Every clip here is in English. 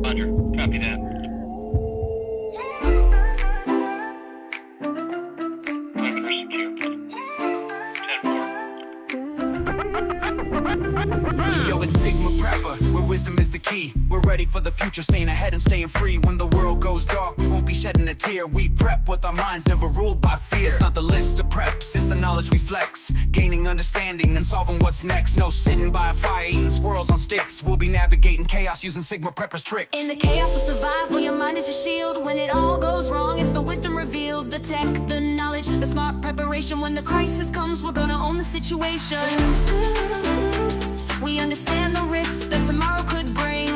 Roger. Copy that. Weapon secure. 10-4. Yo, it's Sigma Prepper, where wisdom is the key. We're ready for the future, staying ahead and staying free. When the world goes dark, we won't be shedding a tear. We prep with our minds, never ruled by fear. It's not the list of preps, it's the knowledge we flex. Gaining understanding and solving what's next. No sitting by a fire, eating squirrels on sticks. We'll be navigating chaos using Sigma Prepper's tricks. In the chaos of survival, your mind is your shield. When it all goes wrong, it's the wisdom revealed. The tech, the knowledge, the smart preparation. When the crisis comes, we're gonna own the situation. We understand the risks that tomorrow could bring.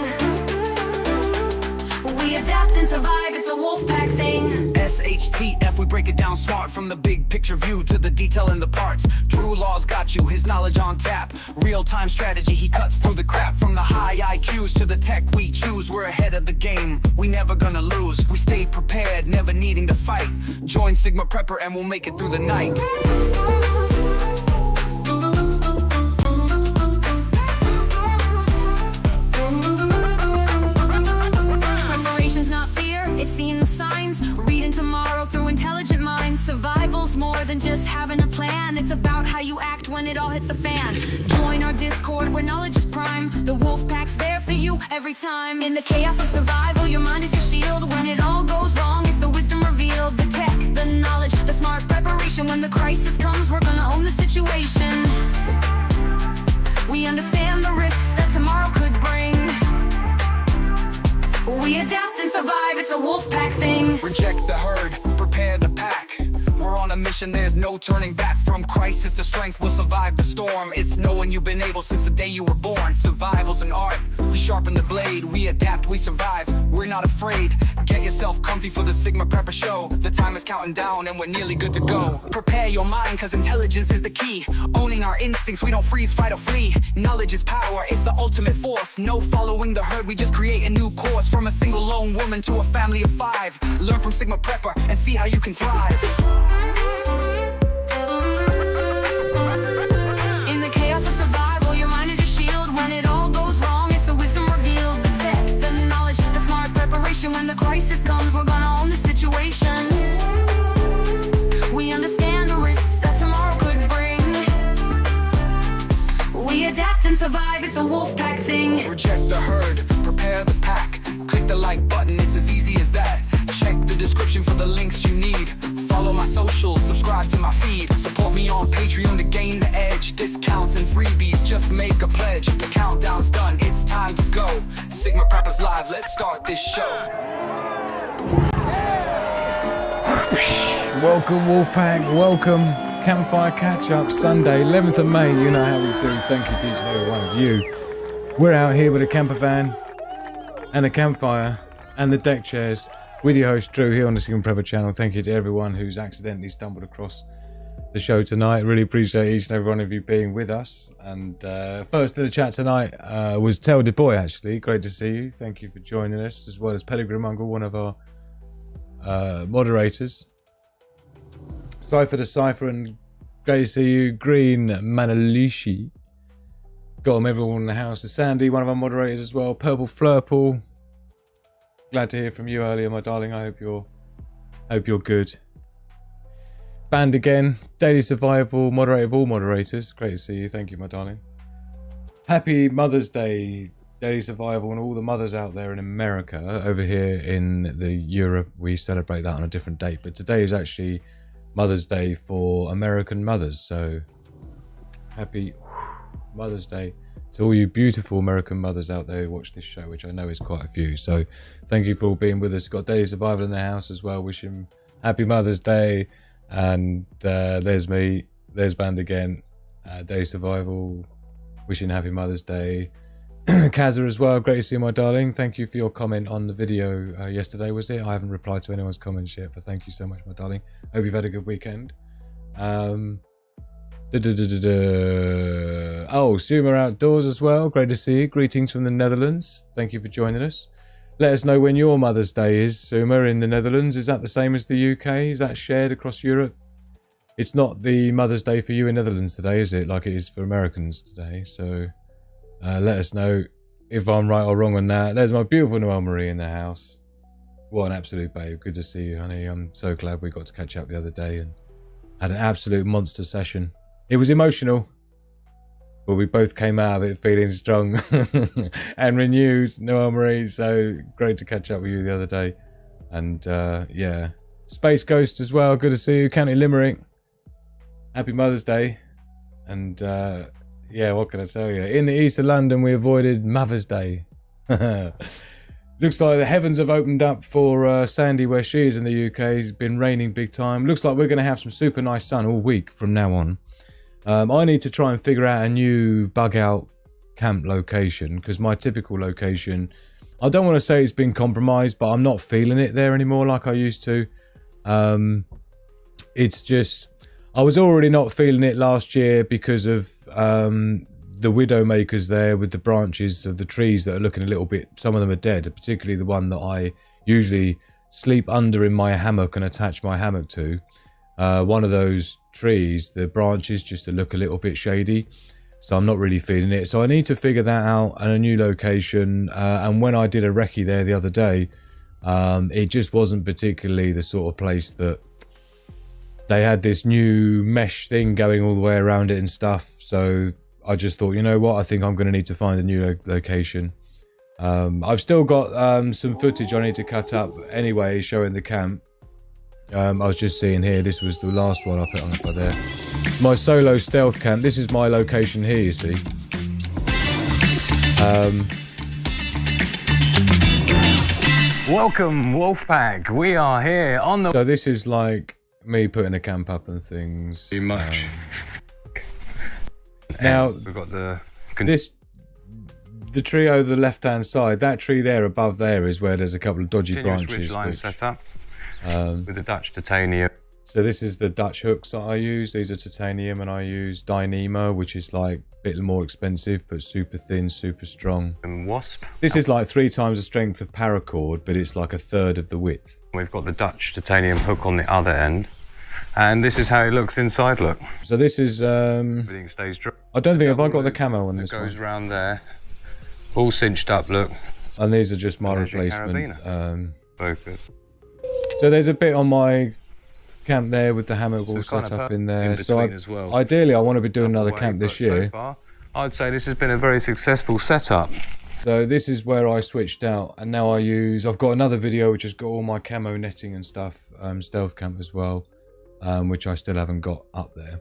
We adapt and survive, it's a wolf pack thing. SHTF, we break it down smart. From the big picture view to the detail in the parts. True Law's got you, his knowledge on tap. Real-time strategy, he cuts through the crap. From the high IQs to the tech we choose. We're ahead of the game, we never gonna lose. We stay prepared, never needing to fight. Join Sigma Prepper and we'll make it through the night. It's seeing the signs, reading tomorrow through intelligent minds. Survival's more than just having a plan. It's about how you act when it all hits the fan. Join our Discord where knowledge is prime. The wolf pack's there for you every time. In the chaos of survival, your mind is your shield. When it all goes wrong, it's the wisdom revealed. The tech, the knowledge, the smart preparation. When the crisis comes, we're gonna own the situation. We understand the risks that tomorrow could bring. We adapt and survive, it's a wolf pack thing. Reject the herd, prepare the pack. We're on a mission, there's no turning back. From crisis to strength, we'll survive the storm. It's knowing you've been able since the day you were born. Survival's an art, we sharpen the blade. We adapt, we survive, we're not afraid. Get yourself comfy for the Sigma Prepper show. The time is counting down and we're nearly good to go. Prepare your mind, cause intelligence is the key. Owning our instincts, we don't freeze, fight or flee. Knowledge is power, it's the ultimate force. No following the herd, we just create a new course. From a single lone woman to a family of 5. Learn from Sigma Prepper and see how you can thrive. In the chaos of survival, your mind is your shield. When it all goes wrong, it's the wisdom revealed. The tech, the knowledge, the smart preparation. When the crisis comes, we're gonna own the situation. We understand the risks that tomorrow could bring. We adapt and survive, it's a wolf pack thing. Reject the herd, prepare the pack. Click the like button, it's as easy as that. Check the description for the links you need. Follow my socials, subscribe to my feed. Support me on Patreon to gain the edge. Discounts and freebies, just make a pledge. The countdown's done, it's time to go. Sigma Preppers Live, let's start this show. Welcome Wolfpack, welcome Campfire Catch-up, Sunday 11th of May. You know how we do, thank you to each and every one of you. We're out here with a camper van and a campfire and the deck chairs with your host Drew here on the Sigma Prepper channel. Thank you to everyone who's accidentally stumbled across the show tonight. Really appreciate each and every one of you being with us. And first in the chat tonight was Tell the Boy, actually. Great to see you. Thank you for joining us, as well as Pedigree Mungle, one of our moderators. Cypher the Cypher, and great to see you. Green Manalishi. Got them, everyone in the house. Sandy, one of our moderators as well. Purple Flurple. Glad to hear from you earlier, my darling. I hope you're good. Banned again. Daily Survival, moderator of all moderators. Great to see you. Thank you, my darling. Happy Mother's Day, Daily Survival, and all the mothers out there in America. Over here in the Europe, we celebrate that on a different date. But today is actually Mother's Day for American mothers. So happy Mother's Day to all you beautiful American mothers out there who watch this show, which I know is quite a few. So thank you for all being with us. We've got Daily Survival in the house as well. Wish him happy Mother's Day. And there's me, there's Band again. Daily Survival, wishing happy Mother's Day. Kazza as well, great to see you, my darling. Thank you for your comment on the video yesterday, was it? I haven't replied to anyone's comments yet, but thank you so much, my darling. Hope you've had a good weekend. Oh, Sumer Outdoors as well. Great to see you. Greetings from the Netherlands. Thank you for joining us. Let us know when your Mother's Day is, Sumer, in the Netherlands. Is that the same as the UK? Is that shared across Europe? It's not the Mother's Day for you in Netherlands today, is it? Like it is for Americans today. So let us know if I'm right or wrong on that. There's my beautiful Noelle Marie in the house. What an absolute babe. Good to see you, honey. I'm so glad we got to catch up the other day and had an absolute monster session. It was emotional, but we both came out of it feeling strong and renewed, Noelle Marie. So great to catch up with you the other day. And yeah, Space Ghost as well. Good to see you. County Limerick. Happy Mother's Day. And yeah, what can I tell you? In the east of London, we avoided Mother's Day. Looks like the heavens have opened up for Sandy where she is in the UK. It's been raining big time. Looks like we're going to have some super nice sun all week from now on. I need to try and figure out a new bug out camp location, because my typical location, I don't want to say it's been compromised, but I'm not feeling it there anymore like I used to. It's just, I was already not feeling it last year because of the widowmakers there with the branches of the trees that are looking a little bit, some of them are dead, particularly the one that I usually sleep under in my hammock and attach my hammock to. One of those trees, the branches just look a little bit shady, so I'm not really feeling it. So I need to figure that out and a new location. And when I did a recce there the other day, it just wasn't particularly the sort of place that they had this new mesh thing going all the way around it and stuff. So I just thought, you know what, I think I'm going to need to find a new location. I've still got some footage I need to cut up anyway, showing the camp. I was just seeing here, this was the last one I put on up there. My solo stealth camp. This is my location here, you see. Welcome, Wolfpack. We are here on the... So this is like me putting a camp up and things. Too much. Now, we've got the tree over the left-hand side. That tree there above there is where there's a couple of dodgy branches. line Which, set up with the Dutch titanium. so this is the Dutch hooks that I use. These are titanium, and I use Dynamo, which is like a bit more expensive, but super thin, super strong. And wasp. This is like 3 times the strength of paracord, but it's like 1/3 of the width. We've got the Dutch titanium hook on the other end. And this is how it looks inside, look. So this is... Everything stays dry. I don't think, have I got the camo on this It goes one? round there. All cinched up, look. And these are just my There's your replacement. Focus. So there's a bit on my camp there with the hammock all it's kind set of up in there. So as well. ideally I want to be doing another camp this So year. far, I'd say this has been a very successful setup. So this is where I switched out, and now I've got another video which has got all my camo netting and stuff, stealth camp as well, which I still haven't got up there.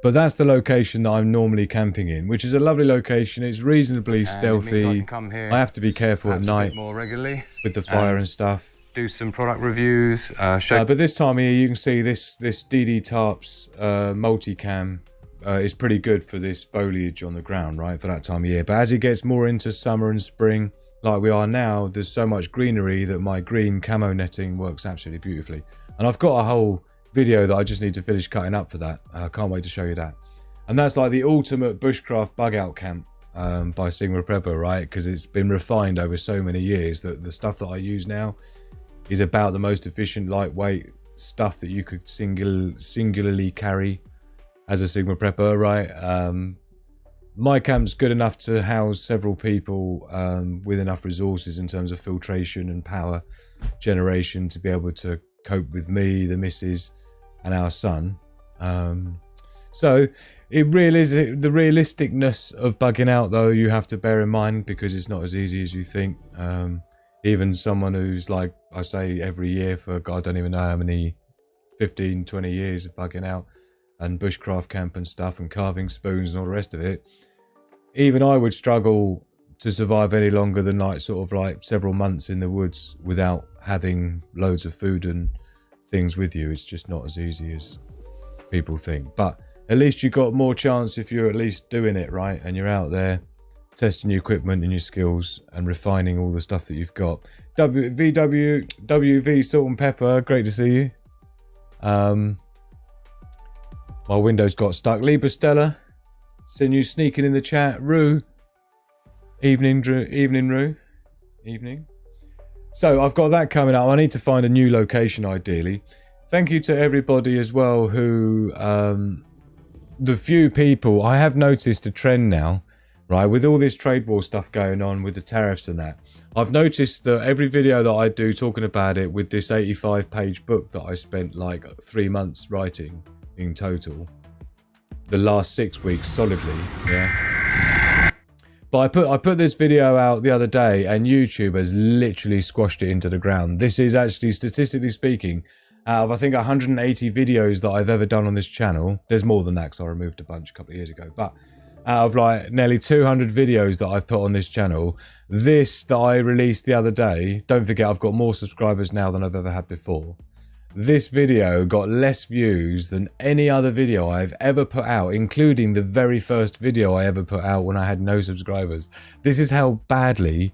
But that's the location that I'm normally camping in, which is a lovely location. It's reasonably stealthy. I can come here I have to be careful at night more regularly with the fire and stuff. Do some product reviews. But this time of year, you can see this DD Tarps multicam is pretty good for this foliage on the ground, right, for that time of year. But as it gets more into summer and spring, like we are now, there's so much greenery that my green camo netting works absolutely beautifully. And I've got a whole video that I just need to finish cutting up for that. I can't wait to show you that. And that's like the ultimate bushcraft bug out camp by Sigma Prepper, right? Because it's been refined over so many years that the stuff that I use now is about the most efficient, lightweight stuff that you could singularly carry as a Sigma Prepper, right? My camp's good enough to house several people with enough resources in terms of filtration and power generation to be able to cope with me, the missus, and our son. So it really is the realisticness of bugging out, though, you have to bear in mind, because it's not as easy as you think. Even someone who's like, I say, every year for God, I don't even know how many, 15, 20 years of bugging out and bushcraft camp and stuff and carving spoons and all the rest of it, even I would struggle to survive any longer than like sort of like several months in the woods without having loads of food and things with you. It's just not as easy as people think. But at least you got more chance if you're at least doing it right and you're out there testing your equipment and your skills and refining all the stuff that you've got. WV Salt and Pepper, great to see you. My windows got stuck. Libra Stella, seeing you sneaking in the chat. Rue, evening Rue, evening. So I've got that coming up. I need to find a new location ideally. Thank you to everybody as well who, the few people, I have noticed a trend now right? With all this trade war stuff going on with the tariffs and that, I've noticed that every video that I do talking about it with this 85-page book that I spent like 3 months writing in total, the last 6 weeks solidly, yeah. But I put this video out the other day and YouTube has literally squashed it into the ground. This is actually, statistically speaking, out of I think 180 videos that I've ever done on this channel, there's more than that because I removed a bunch a couple of years ago, but out of like nearly 200 videos that I've put on this channel, this that I released the other day, don't forget I've got more subscribers now than I've ever had before. This video got less views than any other video I've ever put out, including the very first video I ever put out when I had no subscribers. This is how badly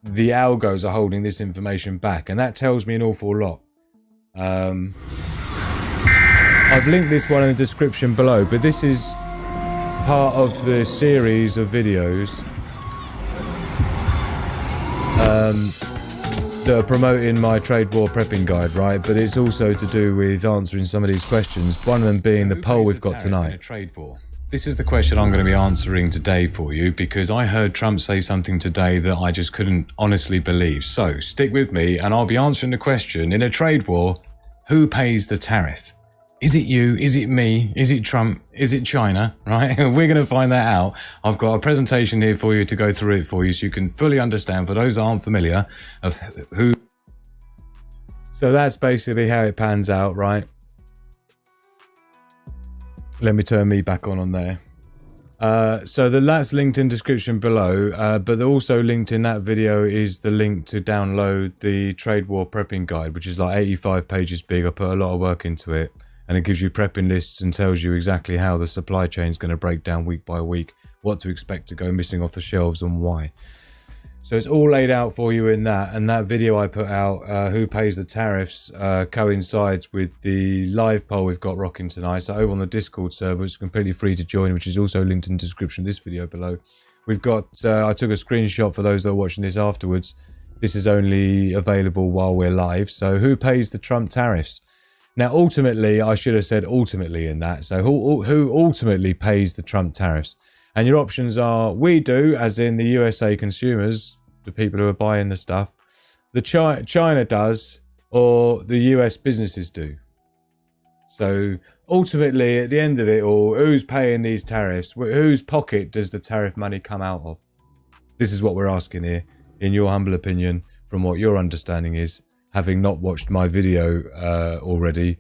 the algos are holding this information back, and that tells me an awful lot. I've linked this one in the description below, but this is part of the series of videos that are promoting my trade war prepping guide, right? But it's also to do with answering some of these questions, one of them being the poll we've got tonight. Trade war. This is the question I'm going to be answering today for you, because I heard Trump say something today that I just couldn't honestly believe. So stick with me and I'll be answering the question: in a trade war, who pays the tariff? Is it you? Is it me? Is it Trump? Is it China? Right? We're going to find that out. I've got a presentation here for you to go through it for you so you can fully understand, for those that aren't familiar, of who. So that's basically how it pans out, right? Let me turn me back on there. So that's linked in description below, but also linked in that video is the link to download the trade war prepping guide, which is like 85 pages big. I put a lot of work into it, and it gives you prepping lists and tells you exactly how the supply chain is going to break down week by week, what to expect to go missing off the shelves and why. So it's all laid out for you in that, and that video I put out, who pays the tariffs, coincides with the live poll we've got rocking tonight. So over on the Discord server, it's completely free to join, which is also linked in the description of this video below. We've got, I took a screenshot for those that are watching this afterwards. This is only available while we're live. So who pays the Trump tariffs? Now, ultimately, I should have said ultimately in that. So who ultimately pays the Trump tariffs? And your options are: we do, as in the USA consumers, the people who are buying the stuff; the China does, or the US businesses do. So ultimately, at the end of it all, who's paying these tariffs? Whose pocket does the tariff money come out of? This is what we're asking here, in your humble opinion, from what your understanding is, having not watched my video already.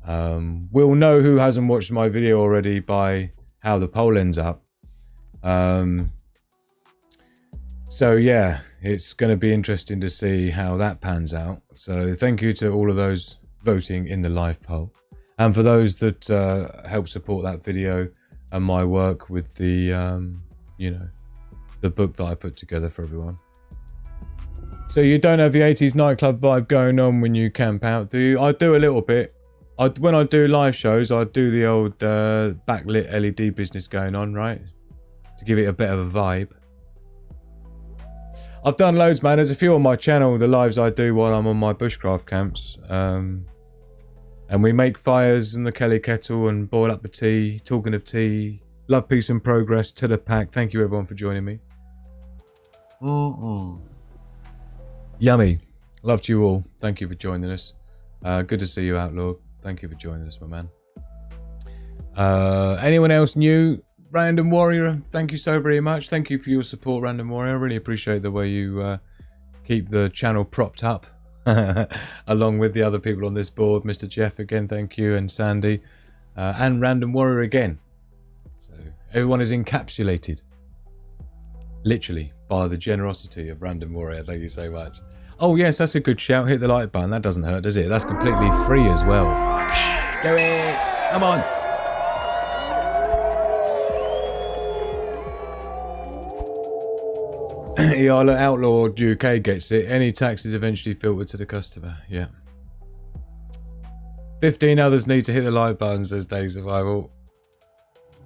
We'll know who hasn't watched my video already by how the poll ends up. So yeah, it's going to be interesting to see how that pans out. So thank you to all of those voting in the live poll, and for those that help support that video and my work with the you know, the book that I put together for everyone. So you don't have the 80s nightclub vibe going on when you camp out, do you? I do a little bit. When I do live shows, I do the old backlit LED business going on, right? To give it a bit of a vibe. I've done loads, man. There's a few on my channel, the lives I do while I'm on my bushcraft camps. And we make fires in the Kelly kettle and boil up the tea. Talking of tea, love, peace and progress to the pack. Thank you everyone for joining me. Yummy. Love to you all. Thank you for joining us. Good to see you, Outlaw. Thank you for joining us, my man. Anyone else new? Random Warrior, thank you so very much. Thank you for your support, Random Warrior. I really appreciate the way you keep the channel propped up, along with the other people on this board. Mr. Jeff, again, thank you, and Sandy, and Random Warrior again. So everyone is encapsulated, literally, by the generosity of Random Warrior. Thank you so much. Oh yes, that's a good shout. Hit the like button. That doesn't hurt, does it? That's completely free as well. Do it! Come on! Yeah, Outlaw UK gets it. Any tax is eventually filtered to the customer. Yeah. 15 others need to hit the like button, says Day Survival.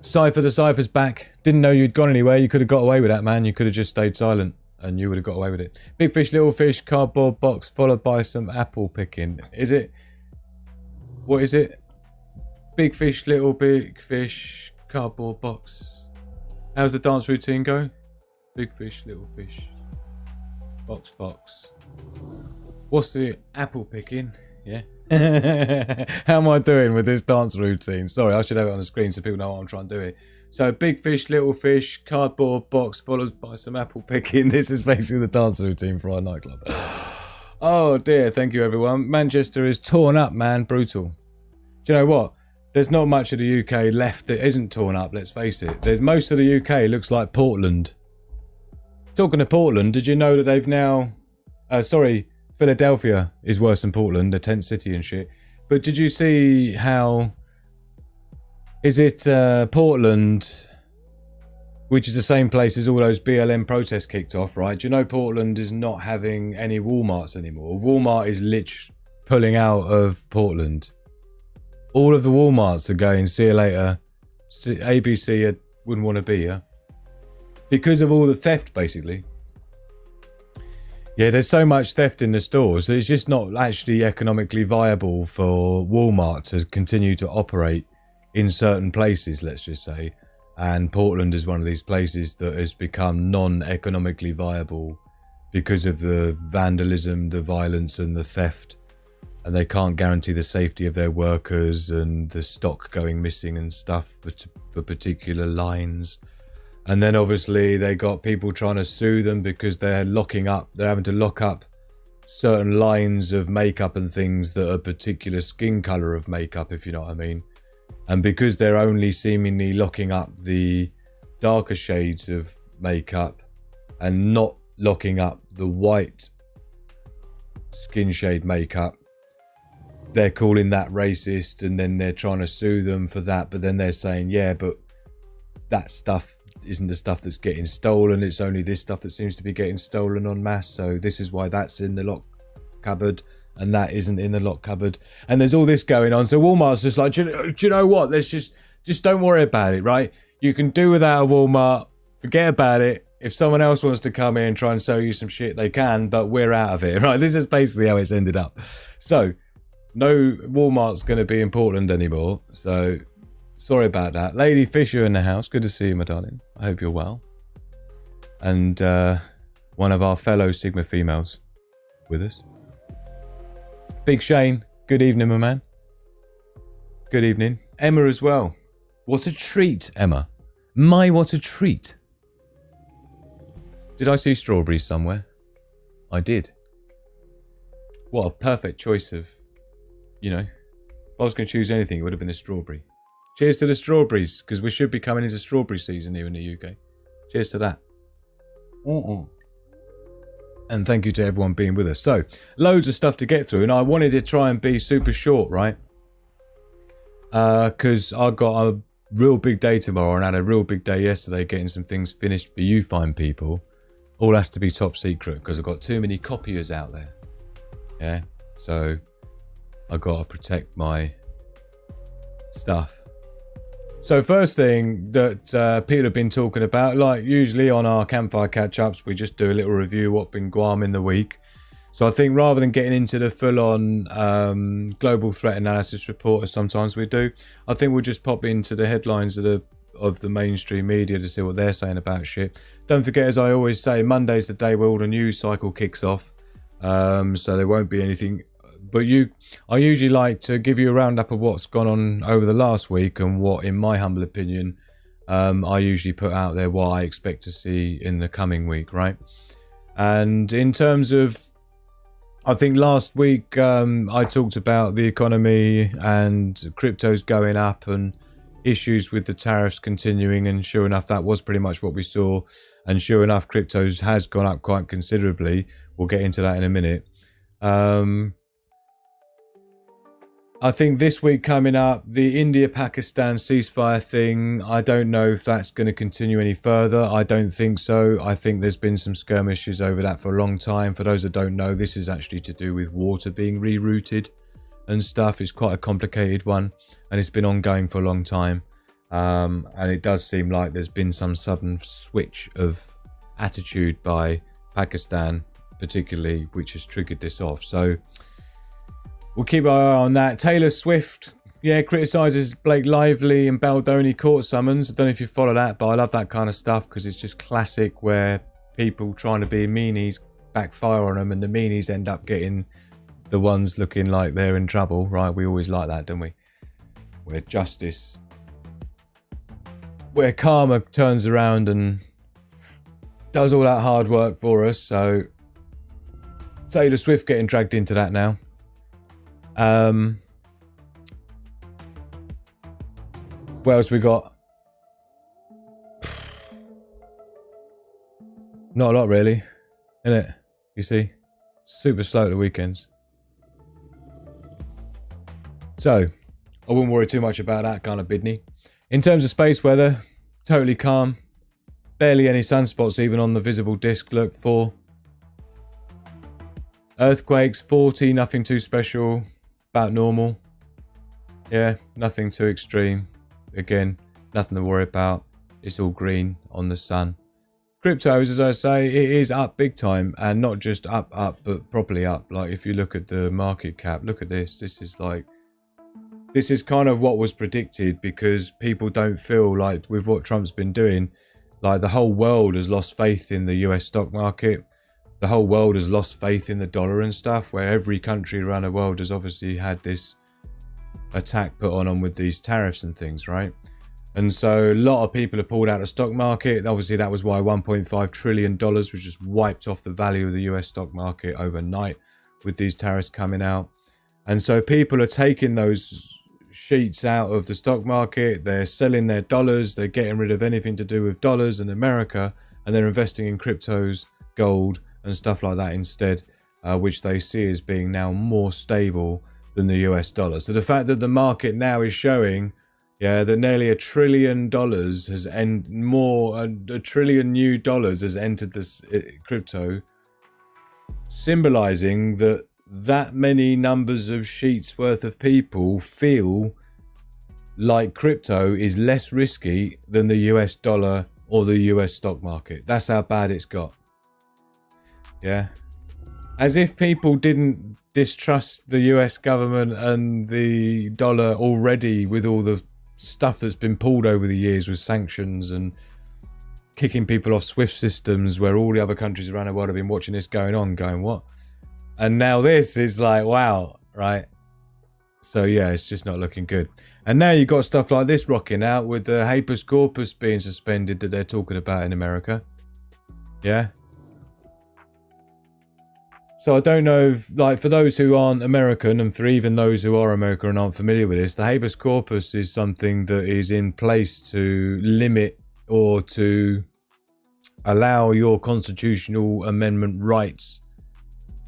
Cypher, the Cypher's back. Didn't know you'd gone anywhere. You could have got away with that, man. You could have just stayed silent and you would have got away with it. Big fish, little fish, cardboard box followed by some apple picking. Is it? What is it? Big fish, little big fish, cardboard box. How's the dance routine go? Big fish, little fish. Box, box. What's the apple picking? Yeah. How am I doing with this dance routine? Sorry, I should have it on the screen so people know what I'm trying to do here. So big fish, little fish, cardboard box followed by some apple picking. This is basically the dance routine for our nightclub. Oh dear, thank you everyone. Manchester is torn up, man. Brutal. Do you know what? There's not much of the UK left that isn't torn up, let's face it. There's most of the UK looks like Portland. Talking of Portland, did you know that they've now... Philadelphia is worse than Portland, a tent city and shit. But did you see how... Is it Portland, which is the same place as all those BLM protests kicked off, right? Do you know Portland is not having any Walmarts anymore? Walmart is literally pulling out of Portland. All of the Walmarts are going, see you later. ABC wouldn't want to be here. Because of all the theft, basically. Yeah, there's so much theft in the stores that it's just not actually economically viable for Walmart to continue to operate in certain places, let's just say. And Portland is one of these places that has become non-economically viable because of the vandalism, the violence and the theft. And they can't guarantee the safety of their workers and the stock going missing and stuff for particular lines. And then obviously they got people trying to sue them because they're having to lock up certain lines of makeup and things that are particular skin colour of makeup, if you know what I mean. And because they're only seemingly locking up the darker shades of makeup and not locking up the white skin shade makeup, they're calling that racist, and then they're trying to sue them for that. But then they're saying, yeah, but that stuff isn't the stuff that's getting stolen. It's only this stuff that seems to be getting stolen en masse. So this is why that's in the lock cupboard and that isn't in the lock cupboard. And there's all this going on. So Walmart's just like, do you know what? Let's just don't worry about it, right? You can do without a Walmart. Forget about it. If someone else wants to come in and try and sell you some shit, they can, but we're out of it, right? This is basically how it's ended up. So no Walmart's going to be in Portland anymore. So sorry about that. Lady Fisher in the house. Good to see you, my darling. I hope you're well. And one of our fellow Sigma females with us. Big Shane. Good evening, my man. Good evening. Emma as well. What a treat, Emma. My, what a treat. Did I see strawberries somewhere? I did. What a perfect choice of, you know, if I was going to choose anything, it would have been a strawberry. Cheers to the strawberries, because we should be coming into strawberry season here in the UK. Cheers to that. And thank you to everyone being with us. So, loads of stuff to get through, and I wanted to try and be super short, right? Because I got a real big day tomorrow, and I had a real big day yesterday getting some things finished for you fine people. All has to be top secret, because I've got too many copiers out there. Yeah? So, I've got to protect my stuff. So first thing that people have been talking about, like usually on our Campfire Catch-ups, we just do a little review of what's been Guam in the week. So I think rather than getting into the full-on global threat analysis report, as sometimes we do, I think we'll just pop into the headlines of the mainstream media to see what they're saying about shit. Don't forget, as I always say, Monday's the day where all the news cycle kicks off. So there won't be anything. But I usually like to give you a roundup of what's gone on over the last week and what, in my humble opinion, I usually put out there what I expect to see in the coming week, right? And in terms of, I think last week I talked about the economy and cryptos going up and issues with the tariffs continuing, and sure enough, that was pretty much what we saw. And sure enough, cryptos has gone up quite considerably. We'll get into that in a minute. I think this week coming up, the India-Pakistan ceasefire thing, I don't know if that's going to continue any further. I don't think so. I think there's been some skirmishes over that for a long time. For those that don't know, this is actually to do with water being rerouted and stuff. It's quite a complicated one, and it's been ongoing for a long time. And it does seem like there's been some sudden switch of attitude by Pakistan, particularly, which has triggered this off. So we'll keep our eye on that. Taylor Swift Yeah, criticises Blake Lively and Baldoni court summons. I don't know if you follow that, but I love that kind of stuff because it's just classic where people trying to be meanies backfire on them and the meanies end up getting the ones looking like they're in trouble, right? We always like that, don't we? Where justice, where karma turns around and does all that hard work for us. So Taylor Swift getting dragged into that now. What else we got? Not a lot really, innit? You see? Super slow at the weekends. So, I wouldn't worry too much about that kind of bidney. In terms of space weather, totally calm. Barely any sunspots even on the visible disk. Look for earthquakes, 40, nothing too special. About normal. Yeah, nothing too extreme. Again, nothing to worry about. It's all green on the sun. Cryptos, as I say, it is up big time, and not just up, but properly up. Like if you look at the market cap, look at this. This is kind of what was predicted, because people don't feel like with what Trump's been doing, like the whole world has lost faith in the US stock market. The whole world has lost faith in the dollar and stuff, where every country around the world has obviously had this attack put on them with these tariffs and things, right? And so a lot of people have pulled out of the stock market. Obviously that was why $1.5 trillion was just wiped off the value of the US stock market overnight with these tariffs coming out. And so people are taking those sheets out of the stock market, they're selling their dollars, they're getting rid of anything to do with dollars and America, and they're investing in cryptos, gold and stuff like that instead, which they see as being now more stable than the US dollar. So the fact that the market now is showing, yeah, that nearly $1 trillion has $1 trillion new dollars has entered this crypto, symbolizing that many numbers of sheets worth of people feel like crypto is less risky than the US dollar or the US stock market. That's how bad it's got. Yeah. As if people didn't distrust the US government and the dollar already with all the stuff that's been pulled over the years with sanctions and kicking people off SWIFT systems, where all the other countries around the world have been watching this going on, going, what? And now this is like, wow, right? So yeah, it's just not looking good. And now you've got stuff like this rocking out with the habeas corpus being suspended that they're talking about in America. Yeah. So I don't know, like for those who aren't American, and for even those who are American and aren't familiar with this, the habeas corpus is something that is in place to limit or to allow your constitutional amendment rights,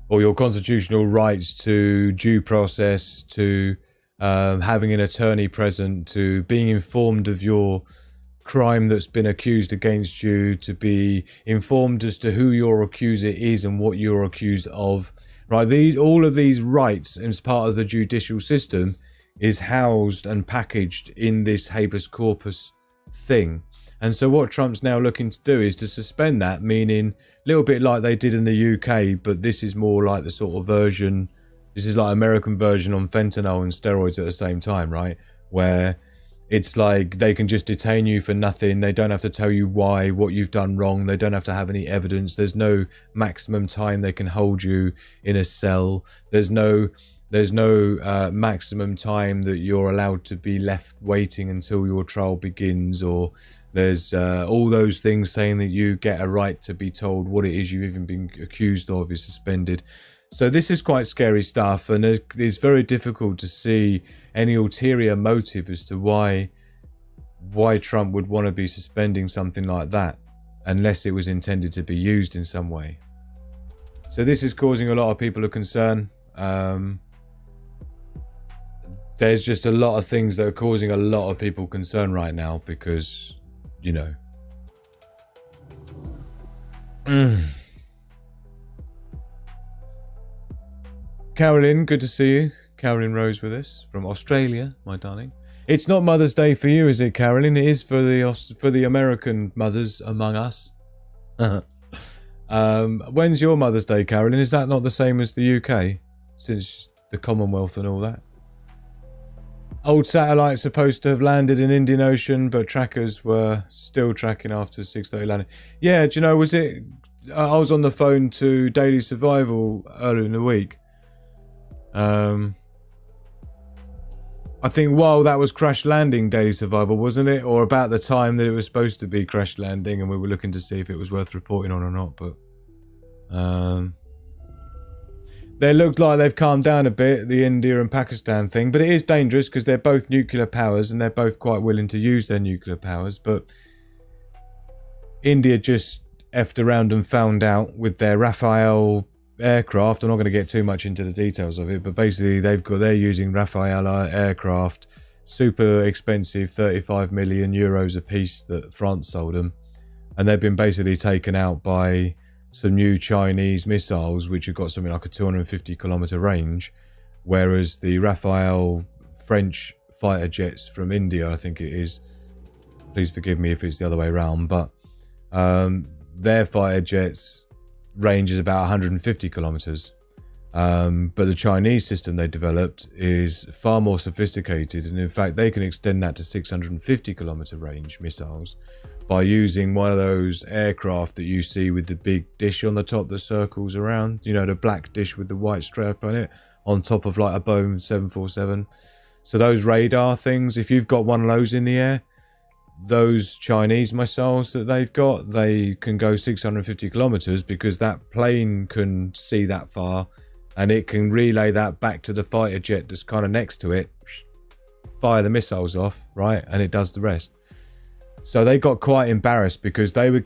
or your constitutional rights to due process, to having an attorney present, to being informed of your crime that's been accused against you, to be informed as to who your accuser is and what you're accused of, right? All of these rights as part of the judicial system is housed and packaged in this habeas corpus thing. And so what Trump's now looking to do is to suspend that, meaning a little bit like they did in the UK, but this is more like the sort of version, this is like American version on fentanyl and steroids at the same time, right? Where it's like they can just detain you for nothing. They don't have to tell you why, what you've done wrong. They don't have to have any evidence. There's no maximum time they can hold you in a cell. There's no maximum time that you're allowed to be left waiting until your trial begins, or there's all those things saying that you get a right to be told what it is you've even been accused of is suspended. So this is quite scary stuff, and it's very difficult to see any ulterior motive as to why Trump would want to be suspending something like that, unless it was intended to be used in some way. So this is causing a lot of people a concern. There's just a lot of things that are causing a lot of people concern right now because, you know. Carolyn, good to see you. Carolyn Rose with us from Australia, my darling. It's not Mother's Day for you, is it, Carolyn? It is for the American mothers among us. When's your Mother's Day, Carolyn? Is that not the same as the UK, since the Commonwealth and all that? Old satellites supposed to have landed in Indian Ocean, but trackers were still tracking after 6:30 landing. Yeah, do you know, was it... I was on the phone to Daily Survival earlier in the week. I think while that was crash landing Daily Survival, wasn't it? Or about the time that it was supposed to be crash landing, and we were looking to see if it was worth reporting on or not, but... They looked like they've calmed down a bit, the India and Pakistan thing, but it is dangerous because they're both nuclear powers and they're both quite willing to use their nuclear powers, but India just effed around and found out with their Rafale aircraft. I'm not going to get too much into the details of it, but basically they're using Rafale aircraft, super expensive, 35 million euros a piece that France sold them, and they've been basically taken out by some new Chinese missiles which have got something like a 250 kilometer range, whereas the Rafale French fighter jets from India, I think it is, please forgive me if it's the other way around, but their fighter jets range is about 150 kilometers, but the Chinese system they developed is far more sophisticated, and in fact they can extend that to 650 kilometer range missiles by using one of those aircraft that you see with the big dish on the top that circles around, you know, the black dish with the white stripe on it, on top of like a Boeing 747. So those radar things, if you've got one of those in the air, those Chinese missiles that they've got, they can go 650 kilometers because that plane can see that far, and it can relay that back to the fighter jet that's kind of next to it, fire the missiles off, right, and it does the rest. So they got quite embarrassed because they were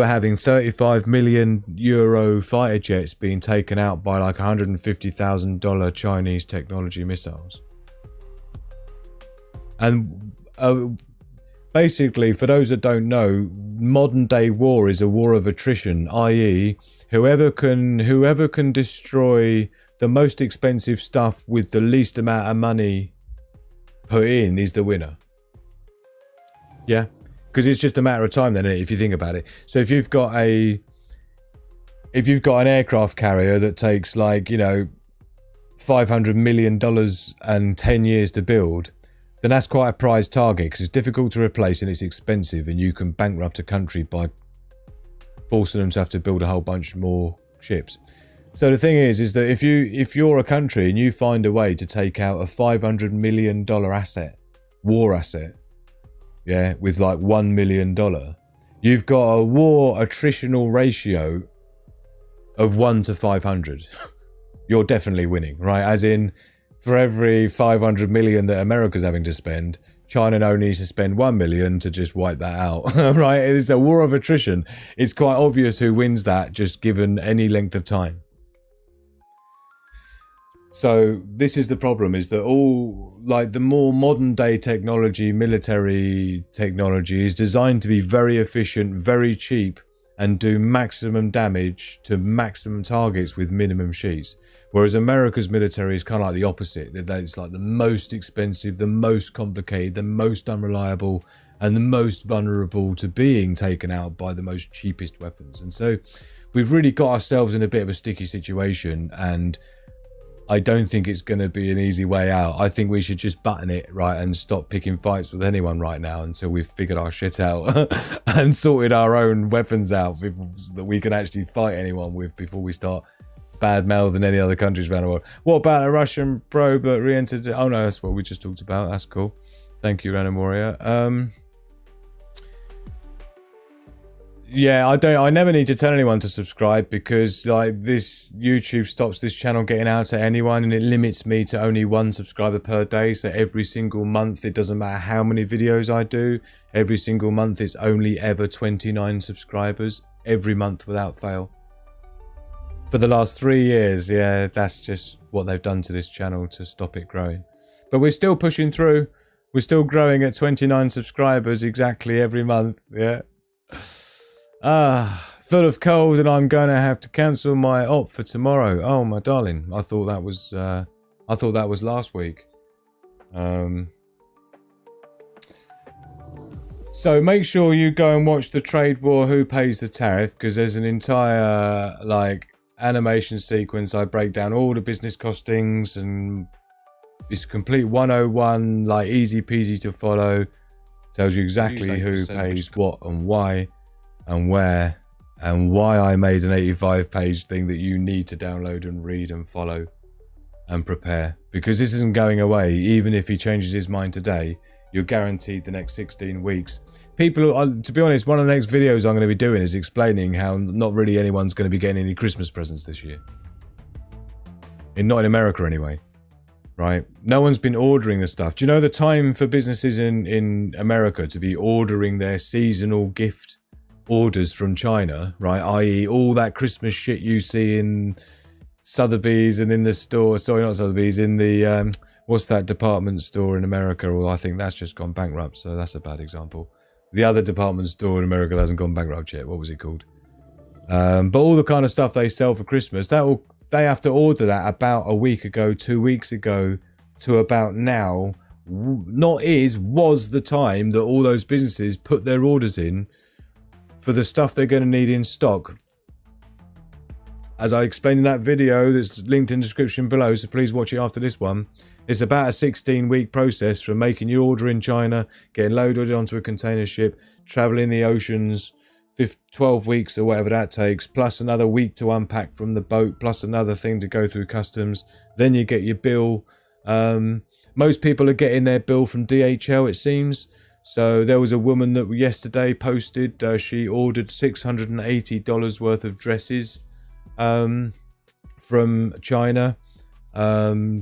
having 35 million euro fighter jets being taken out by like $150,000 Chinese technology missiles. And basically, for those that don't know, modern day war is a war of attrition, i.e. whoever can destroy the most expensive stuff with the least amount of money put in is the winner. Yeah, because it's just a matter of time then, if you think about it. So if you've got an aircraft carrier that takes like, you know, $500 million and 10 years to build, then that's quite a prize target because it's difficult to replace and it's expensive, and you can bankrupt a country by forcing them to have to build a whole bunch more ships. So the thing is that if you're a country and you find a way to take out a $500 million asset, war asset, yeah, with like $1 million, you've got a war attritional ratio of 1 to 500. You're definitely winning, right? As in, for every 500 million that America's having to spend, China only needs to spend 1 million to just wipe that out, right? It's a war of attrition. It's quite obvious who wins that, just given any length of time. So this is the problem, is that all like the more modern day technology, military technology, is designed to be very efficient, very cheap, and do maximum damage to maximum targets with minimum sheets. Whereas America's military is kind of like the opposite. It's like the most expensive, the most complicated, the most unreliable, and the most vulnerable to being taken out by the most cheapest weapons. And so we've really got ourselves in a bit of a sticky situation, and I don't think it's going to be an easy way out. I think we should just button it, right, and stop picking fights with anyone right now until we've figured our shit out and sorted our own weapons out so that we can actually fight anyone with before we start bad-mouthing any other countries around the world. What about a Russian probe that re-entered? Oh no, that's what we just talked about. That's cool. Thank you, Rana Moria. Yeah, I never need to tell anyone to subscribe because like this YouTube stops this channel getting out to anyone, and it limits me to only 1 subscriber per day. So every single month, it doesn't matter how many videos I do, every single month it's only ever 29 subscribers every month without fail. For the last 3 years, yeah, that's just what they've done to this channel to stop it growing. But we're still pushing through. We're still growing at 29 subscribers exactly every month, yeah. Full of cold, and I'm going to have to cancel my op for tomorrow. Oh my darling, I thought that was last week. So make sure you go and watch the trade war Who Pays the Tariff, because there's an entire like animation sequence. I break down all the business costings and It's complete 101, like easy peasy to follow. Tells you exactly who pays what and why and where and why I made an 85-page thing that you need to download and read and follow and prepare. Because this isn't going away. Even if he changes his mind today, you're guaranteed the next 16 weeks. People, to be honest, one of the next videos I'm going to be doing is explaining how not really anyone's going to be getting any Christmas presents this year. Not in America anyway. Right? No one's been ordering the stuff. Do you know the time for businesses in America to be ordering their seasonal gift orders from China, right? I.e. all that Christmas shit you see in Sotheby's and in the store. Sorry, not Sotheby's. In the, what's that department store in America? Well, I think that's just gone bankrupt. So that's a bad example. The other department store in America that hasn't gone bankrupt yet. What was it called? But all the kind of stuff they sell for Christmas, they have to order that about a week ago, 2 weeks ago, to about now. Was the time that all those businesses put their orders in for the stuff they're going to need in stock. As I explained in that video that's linked in the description below, so please watch it after this one. It's about a 16-week process from making your order in China, getting loaded onto a container ship, traveling the oceans, 12 weeks or whatever that takes, plus another week to unpack from the boat, plus another thing to go through customs. Then you get your bill. Most people are getting their bill from DHL, it seems. So there was a woman that yesterday posted, she ordered $680 worth of dresses from China.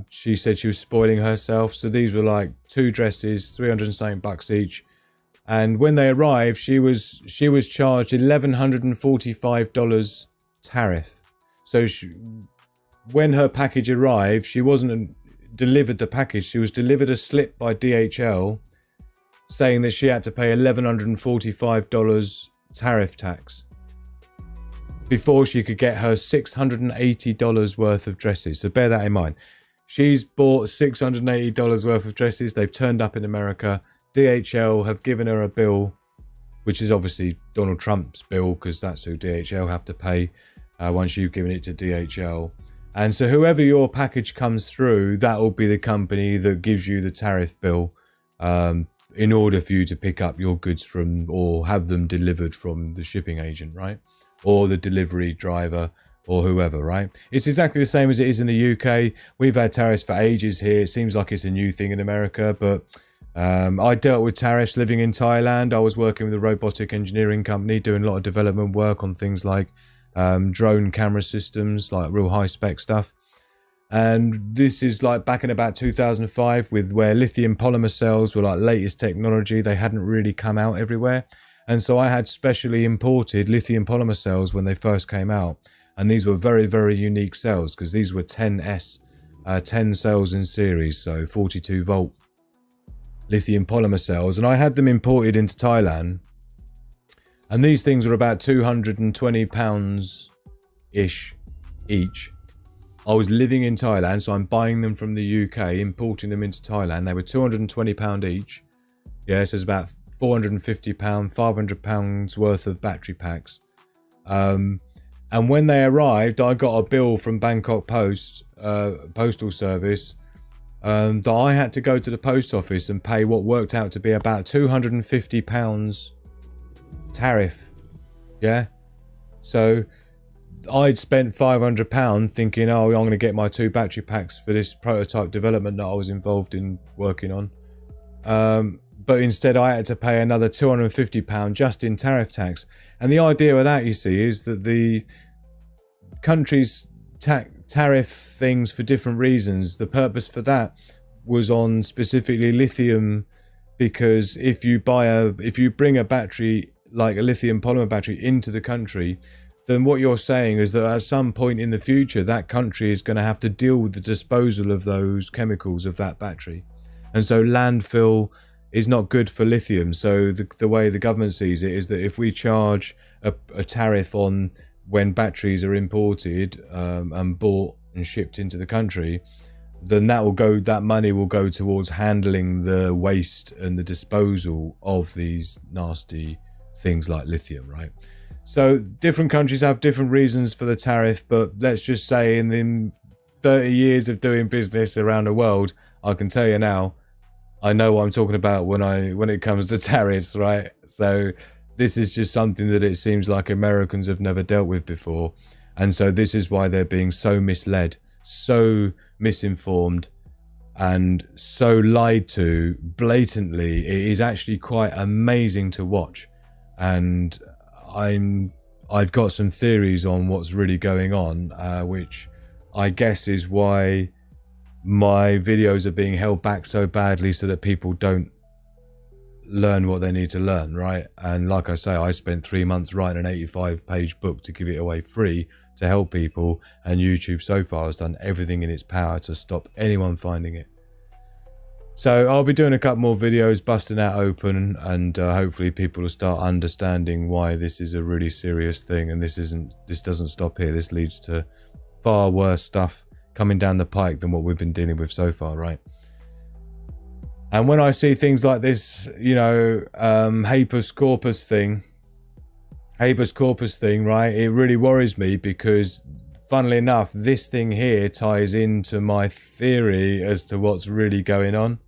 She said she was spoiling herself. So these were like 2 dresses, 300 and something bucks each. And when they arrived, she was charged $1,145 tariff. So when her package arrived, she wasn't delivered the package. She was delivered a slip by DHL saying that she had to pay $1,145 tariff tax before she could get her $680 worth of dresses. So bear that in mind. She's bought $680 worth of dresses. They've turned up in America. DHL have given her a bill, which is obviously Donald Trump's bill, because that's who DHL have to pay once you've given it to DHL. And so whoever your package comes through, that will be the company that gives you the tariff bill in order for you to pick up your goods from, or have them delivered from the shipping agent, right? Or the delivery driver, or whoever, right? It's exactly the same as it is in the UK. We've had tariffs for ages here. It seems like it's a new thing in America, but I dealt with tariffs living in Thailand. I was working with a robotic engineering company, doing a lot of development work on things like drone camera systems, like real high spec stuff. And this is like back in about 2005, with where lithium polymer cells were like latest technology. They hadn't really come out everywhere. And so I had specially imported lithium polymer cells when they first came out. And these were very, very unique cells, because these were 10S, 10 cells in series, so 42 volt lithium polymer cells. And I had them imported into Thailand. And these things were about £220-ish each. I was living in Thailand, so I'm buying them from the UK, importing them into Thailand. They were £220 each. Yeah, so it's about £450, £500 worth of battery packs. And when they arrived, I got a bill from Bangkok Post, Postal Service, that I had to go to the post office and pay what worked out to be about £250 tariff. Yeah? So I'd spent £500 thinking, oh, I'm going to get my 2 battery packs for this prototype development that I was involved in working on. But instead I had to pay another £250 just in tariff tax. And the idea of that, you see, is that the countries tariff things for different reasons. The purpose for that was on specifically lithium, because if you bring a battery, like a lithium polymer battery, into the country, then what you're saying is that at some point in the future, that country is going to have to deal with the disposal of those chemicals of that battery. And so landfill is not good for lithium. So the way the government sees it is that if we charge a tariff on when batteries are imported and bought and shipped into the country, then that money will go towards handling the waste and the disposal of these nasty things like lithium, right? So different countries have different reasons for the tariff, but let's just say in 30 years of doing business around the world, I can tell you now, I know what I'm talking about when it comes to tariffs, right? So this is just something that it seems like Americans have never dealt with before. And so this is why they're being so misled, so misinformed, and so lied to blatantly. It is actually quite amazing to watch. And I've got some theories on what's really going on, which I guess is why my videos are being held back so badly, so that people don't learn what they need to learn, right? And like I say, I spent 3 months writing an 85-page book to give it away free to help people, and YouTube so far has done everything in its power to stop anyone finding it. So I'll be doing a couple more videos busting that open, and hopefully people will start understanding why this is a really serious thing, and this doesn't stop here. This leads to far worse stuff coming down the pike than what we've been dealing with so far, right? And when I see things like this, you know, habeas corpus thing, right, it really worries me, because funnily enough, this thing here ties into my theory as to what's really going on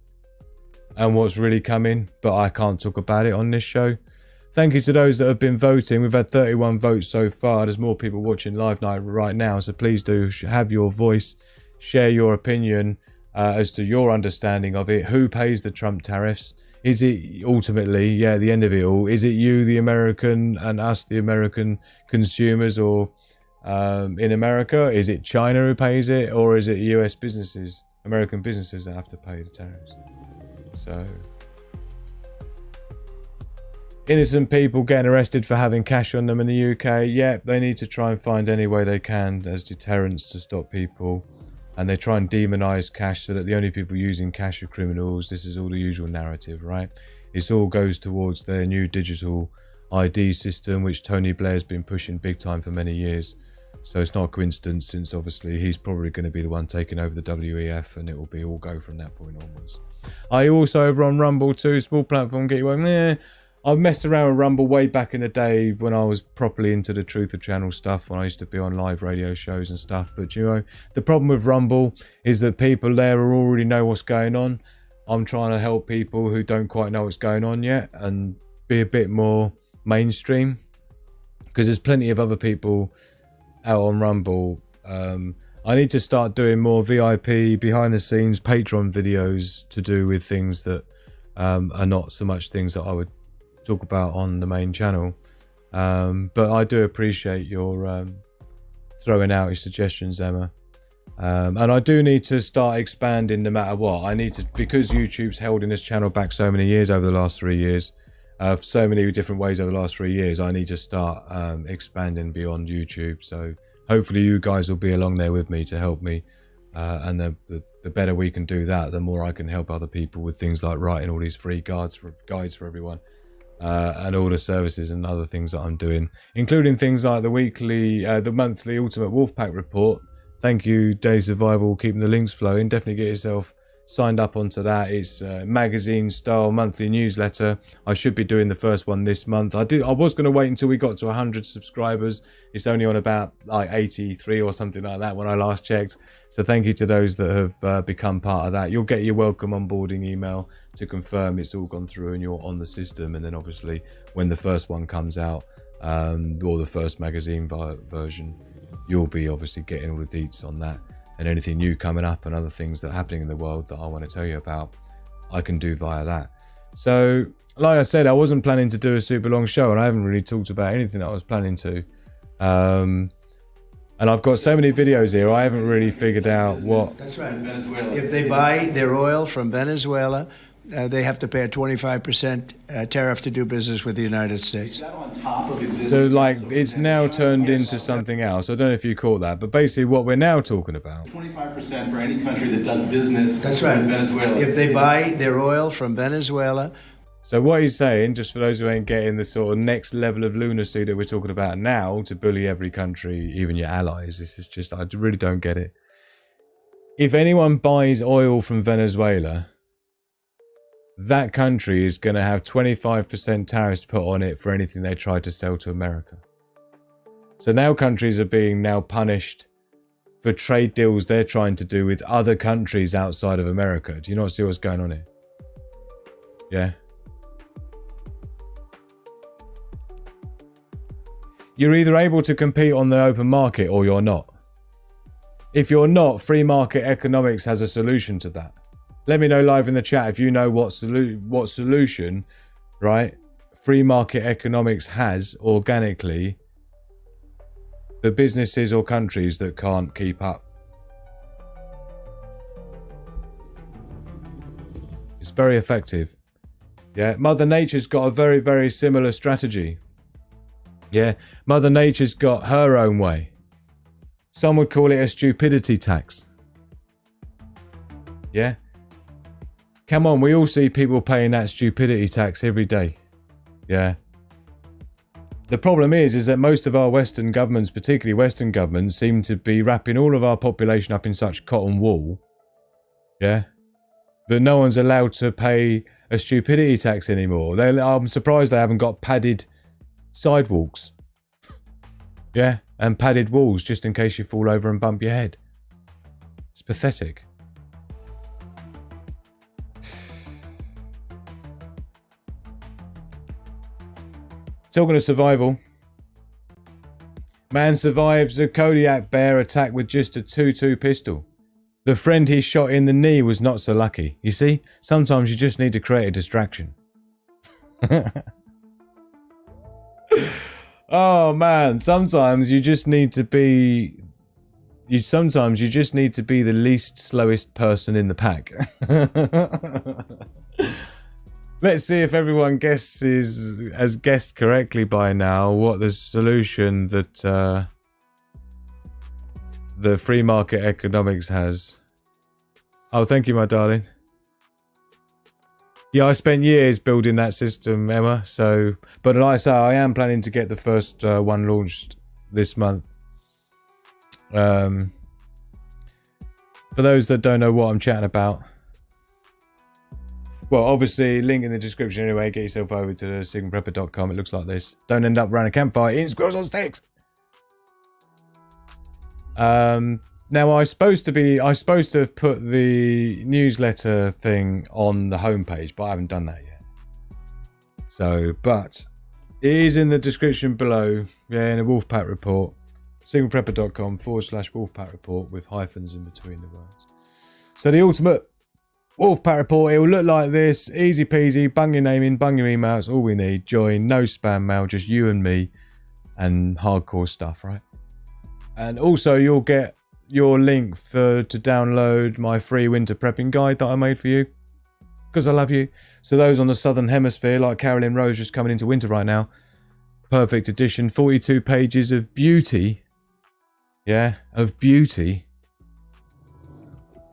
and what's really coming, but I can't talk about it on this show. Thank you to those that have been voting. We've had 31 votes so far. There's more people watching live night right now, so please do have your voice, share your opinion as to your understanding of it. Who pays the Trump tariffs? Is it ultimately, yeah, the end of it all, is it you, the American, and us, the American consumers, or in America? Is it China who pays it, or is it US businesses, American businesses, that have to pay the tariffs? So, innocent people getting arrested for having cash on them in the UK. Yeah, they need to try and find any way they can as deterrents to stop people. And they try and demonize cash so that the only people using cash are criminals. This is all the usual narrative, right? It all goes towards their new digital ID system, which Tony Blair's been pushing big time for many years. So it's not a coincidence, since obviously he's probably going to be the one taking over the WEF, and it will be all go from that point onwards. I also over on Rumble too, small platform, get you on. I've messed around with Rumble way back in the day when I was properly into the Truth of Channel stuff, when I used to be on live radio shows and stuff. But you know, the problem with Rumble is that people there already know what's going on. I'm trying to help people who don't quite know what's going on yet and be a bit more mainstream, because there's plenty of other people out on Rumble. I need to start doing more VIP, behind the scenes, Patreon videos to do with things that are not so much things that I would talk about on the main channel. But I do appreciate your throwing out your suggestions, Emma. And I do need to start expanding no matter what. I need to, because YouTube's held in this channel back so many years over the last 3 years, so many different ways over the last 3 years, I need to start expanding beyond YouTube. So hopefully you guys will be along there with me to help me. And the better we can do that, the more I can help other people with things like writing all these free guides for everyone. And all the services and other things that I'm doing, including things like the monthly Ultimate Wolfpack report. Thank you, Day Survival, keeping the links flowing. Definitely get yourself signed up onto that. It's a magazine-style monthly newsletter. I should be doing the first one this month. I was going to wait until we got to 100 subscribers. It's only on about like 83 or something like that when I last checked. So thank you to those that have become part of that. You'll get your welcome onboarding email to confirm it's all gone through and you're on the system. And then obviously when the first one comes out, or the first magazine version, you'll be obviously getting all the deets on that. And anything new coming up and other things that are happening in the world that I want to tell you about, I can do via that. So, like I said, I wasn't planning to do a super long show, and I haven't really talked about anything that I was planning to. And I've got so many videos here, I haven't really figured out what... That's right. Venezuela. If they buy their oil from Venezuela, they have to pay a 25% tariff to do business with the United States. So, like, it's now turned into something else. I don't know if you caught that, but basically what we're now talking about... 25% for any country that does business That's right. with Venezuela. If they buy their oil from Venezuela... So what he's saying, just for those who ain't getting the sort of next level of lunacy that we're talking about now, to bully every country, even your allies, this is just, I really don't get it. If anyone buys oil from Venezuela, that country is going to have 25% tariffs put on it for anything they try to sell to America. So now countries are being now punished for trade deals they're trying to do with other countries outside of America. Do you not see what's going on here? Yeah. You're either able to compete on the open market or you're not. If you're not, free market economics has a solution to that. Let me know live in the chat if you know what solution, right, free market economics has organically for businesses or countries that can't keep up. It's very effective. Yeah, Mother Nature's got a very, very similar strategy. Yeah, Mother Nature's got her own way. Some would call it a stupidity tax. Yeah. Come on, we all see people paying that stupidity tax every day. Yeah. The problem is that most of our Western governments, particularly Western governments, seem to be wrapping all of our population up in such cotton wool, yeah, that no one's allowed to pay a stupidity tax anymore. I'm surprised they haven't got padded sidewalks, yeah, and padded walls just in case you fall over and bump your head. It's pathetic. Talking of survival, man survives a Kodiak bear attack with just a 2-2 pistol. The friend he shot in the knee was not so lucky. You see, sometimes you just need to create a distraction. Oh man, sometimes you just need to be the least slowest person in the pack. Let's see if everyone has guessed correctly by now what the solution that the free market economics has. Oh, thank you, my darling. Yeah, I spent years building that system, Emma. So, but like I say, I am planning to get the first one launched this month. For those that don't know what I'm chatting about, well, obviously, link in the description anyway. Get yourself over to sigmaprepper.com. It looks like this. Don't end up around a campfire eating squirrels on sticks. Now, I'm supposed to have put the newsletter thing on the homepage, but I haven't done that yet. So, but it is in the description below. Yeah, in a Wolfpack report. sigmaprepper.com/Wolfpack report with hyphens in between the words. So the ultimate Wolfpack report, it will look like this. Easy peasy, bung your name in, bung your email. That's all we need. Join, no spam mail, just you and me and hardcore stuff, right? And also you'll get your link to download my free winter prepping guide that I made for you. Because I love you. So those on the southern hemisphere, like Carolyn Rose, just coming into winter right now. Perfect edition, 42 pages of beauty. Yeah, of beauty.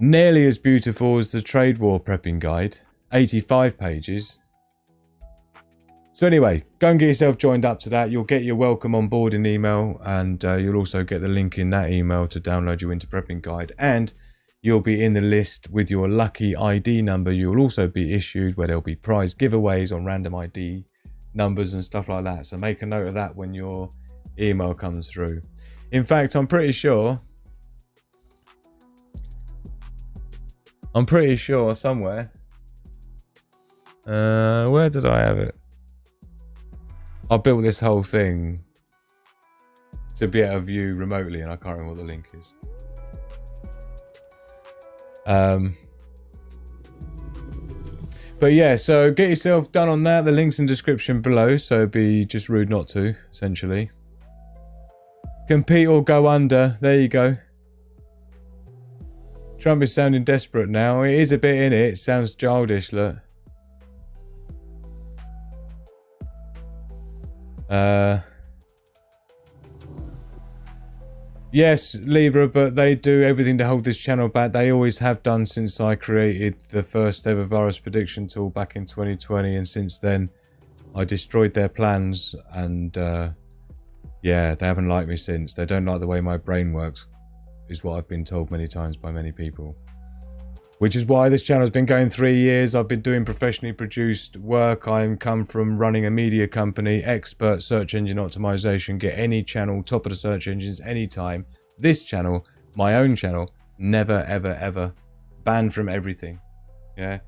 Nearly as beautiful as the trade war prepping guide, 85 pages. So anyway, go and get yourself joined up to that. You'll get your welcome on board in email, and you'll also get the link in that email to download your winter prepping guide, and you'll be in the list with your lucky ID number. You'll also be issued where there'll be prize giveaways on random ID numbers and stuff like that. So make a note of that when your email comes through. In fact, I'm pretty sure somewhere. Where did I have it? I built this whole thing to be able to view remotely, and I can't remember what the link is. But yeah, so get yourself done on that. The link's in the description below, so it'd be just rude not to, essentially. Compete or go under. There you go. Trump is sounding desperate now. It is a bit in it. It sounds childish, look. Yes, Libra, but they do everything to hold this channel back. They always have done since I created the first ever virus prediction tool back in 2020, and since then I destroyed their plans, and yeah, they haven't liked me since. They don't like the way my brain works, is what I've been told many times by many people. Which is why this channel has been going 3 years. I've been doing professionally produced work. I come from running a media company, expert search engine optimization. Get any channel, top of the search engines, anytime. This channel, my own channel, never, ever, ever. Banned from everything. Yeah.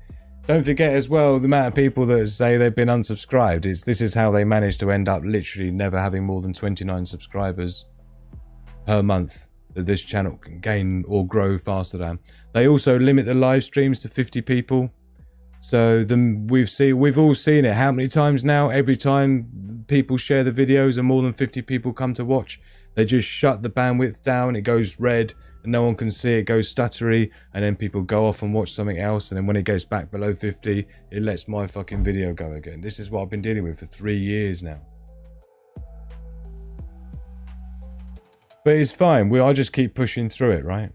Don't forget as well the amount of people that say they've been unsubscribed. This is how they manage to end up literally never having more than 29 subscribers per month that this channel can gain or grow faster than. They also limit the live streams to 50 people. So we've all seen it. How many times now? Every time people share the videos and more than 50 people come to watch, they just shut the bandwidth down. It goes red and no one can see it, goes stuttery, and then people go off and watch something else, and then when it goes back below 50, it lets my fucking video go again. This is what I've been dealing with for 3 years now. But it's fine. I just keep pushing through it, right?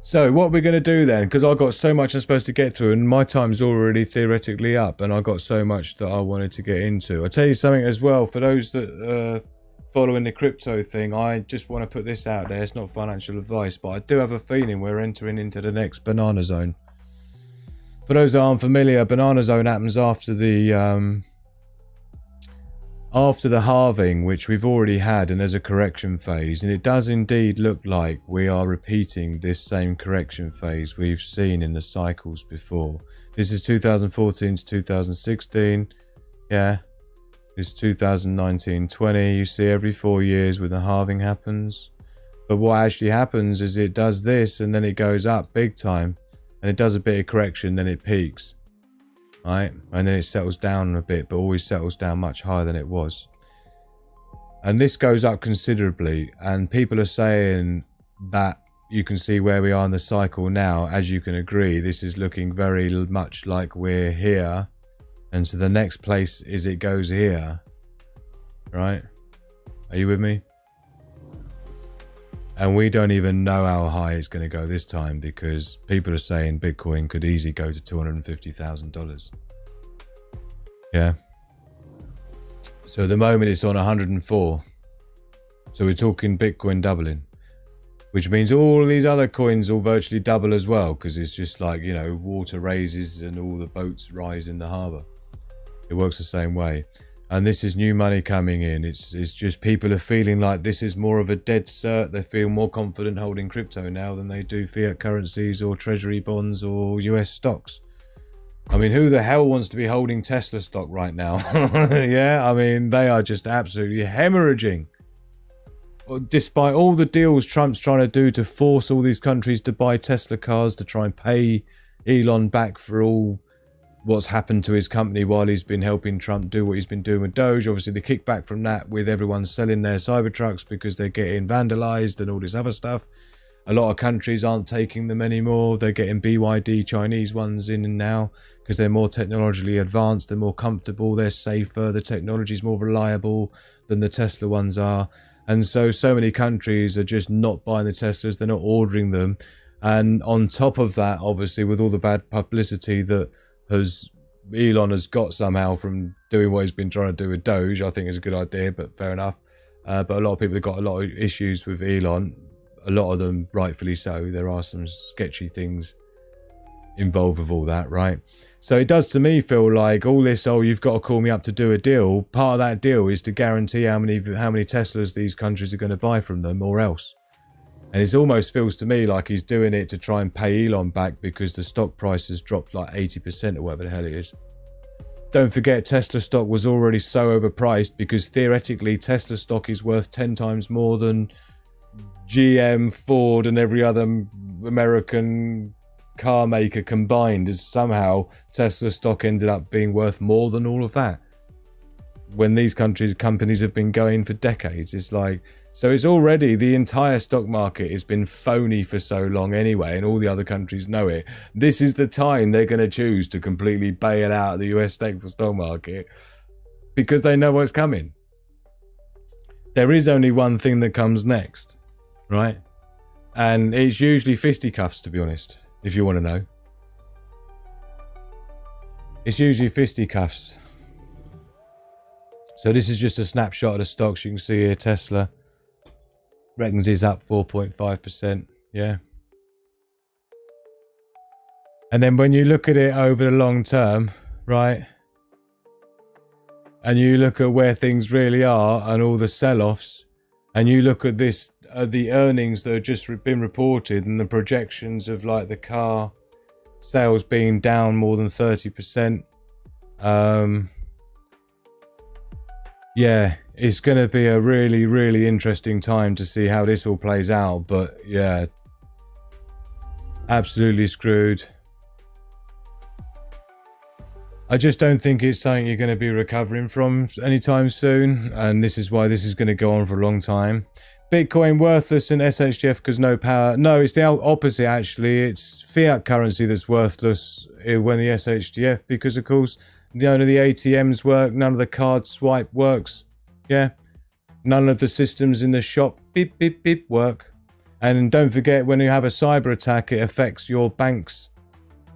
So what we're going to do then, because I've got so much I'm supposed to get through and my time's already theoretically up and I've got so much that I wanted to get into. I'll tell you something as well, for those that following the crypto thing, I just want to put this out there. It's not financial advice, but I do have a feeling we're entering into the next banana zone. For those that aren't familiar, banana zone happens after the halving, which we've already had, and there's a correction phase, and it does indeed look like we are repeating this same correction phase we've seen in the cycles before. This is 2014 to 2016, yeah. It's 2019-20. You see every 4 years when the halving happens. But what actually happens is it does this and then it goes up big time, and it does a bit of correction, then it peaks. Right, and then it settles down a bit, but always settles down much higher than it was. And this goes up considerably, and people are saying that you can see where we are in the cycle now. As you can agree, this is looking very much like we're here, and so the next place is it goes here, right? Are you with me? And we don't even know how high it's going to go this time, because people are saying Bitcoin could easily go to $250,000. Yeah. So at the moment it's on 104. So we're talking Bitcoin doubling, which means all these other coins will virtually double as well, because it's just like, you know, water raises and all the boats rise in the harbour. It works the same way. And this is new money coming in. It's just people are feeling like this is more of a dead cert. They feel more confident holding crypto now than they do fiat currencies or treasury bonds or US stocks. I mean, who the hell wants to be holding Tesla stock right now? Yeah, I mean, they are just absolutely hemorrhaging. Despite all the deals Trump's trying to do to force all these countries to buy Tesla cars to try and pay Elon back for all what's happened to his company while he's been helping Trump do what he's been doing with Doge. Obviously, the kickback from that with everyone selling their Cybertrucks because they're getting vandalized and all this other stuff. A lot of countries aren't taking them anymore. They're getting BYD Chinese ones in now because they're more technologically advanced, they're more comfortable, they're safer, the technology's more reliable than the Tesla ones are. And so many countries are just not buying the Teslas, they're not ordering them. And on top of that, obviously, with all the bad publicity that Elon has got somehow from doing what he's been trying to do with Doge, I think is a good idea, but fair enough. But a lot of people have got a lot of issues with Elon. A lot of them rightfully so. There are some sketchy things involved with all that, right? So it does to me feel like all this, oh, you've got to call me up to do a deal. Part of that deal is to guarantee how many Teslas these countries are going to buy from them or else. And it almost feels to me like he's doing it to try and pay Elon back because the stock price has dropped like 80% or whatever the hell it is. Don't forget, Tesla stock was already so overpriced because theoretically Tesla stock is worth 10 times more than GM, Ford and every other American car maker combined. As somehow Tesla stock ended up being worth more than all of that when these companies have been going for decades. It's like, so it's already, the entire stock market has been phony for so long anyway, and all the other countries know it. This is the time they're going to choose to completely bail out the US stock market because they know what's coming. There is only one thing that comes next, right? And it's usually fisticuffs, to be honest, if you want to know. It's usually fisticuffs. So this is just a snapshot of the stocks. You can see here Tesla reckons is up 4.5%. Yeah. And then when you look at it over the long term, right? And you look at where things really are and all the sell-offs, and you look at this, the earnings that have just been reported and the projections of like the car sales being down more than 30%. Yeah, it's going to be a really, really interesting time to see how this all plays out. But yeah, absolutely screwed. I just don't think it's something you're going to be recovering from anytime soon. And this is why this is going to go on for a long time. Bitcoin worthless and SHTF because no power. No, it's the opposite actually. It's fiat currency that's worthless when the SHTF, because of course none of the ATMs work, none of the card swipe works. Yeah, none of the systems in the shop beep beep beep work. And don't forget, when you have a cyber attack, it affects your bank's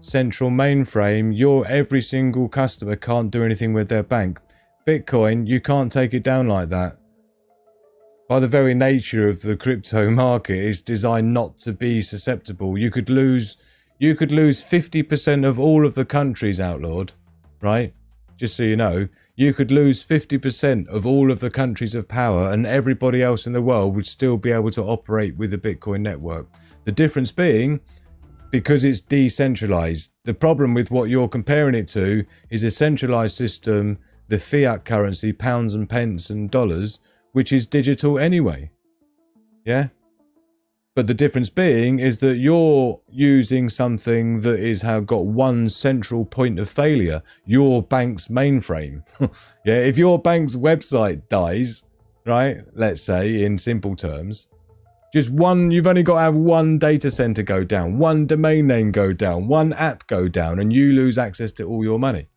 central mainframe. Every single customer can't do anything with their bank. Bitcoin, you can't take it down like that. By the very nature of the crypto market, it's designed not to be susceptible. You could lose 50% of all of the countries outlawed, right? Just so you know, you could lose 50% of all of the countries of power, and everybody else in the world would still be able to operate with the Bitcoin network. The difference being, because it's decentralized. The problem with what you're comparing it to is a centralized system, the fiat currency, pounds and pence and dollars, which is digital anyway. Yeah? But the difference being is that you're using something that have got one central point of failure, your bank's mainframe. Yeah, if your bank's website dies, right, let's say in simple terms, just one, you've only got to have one data center go down, one domain name go down, one app go down, and you lose access to all your money.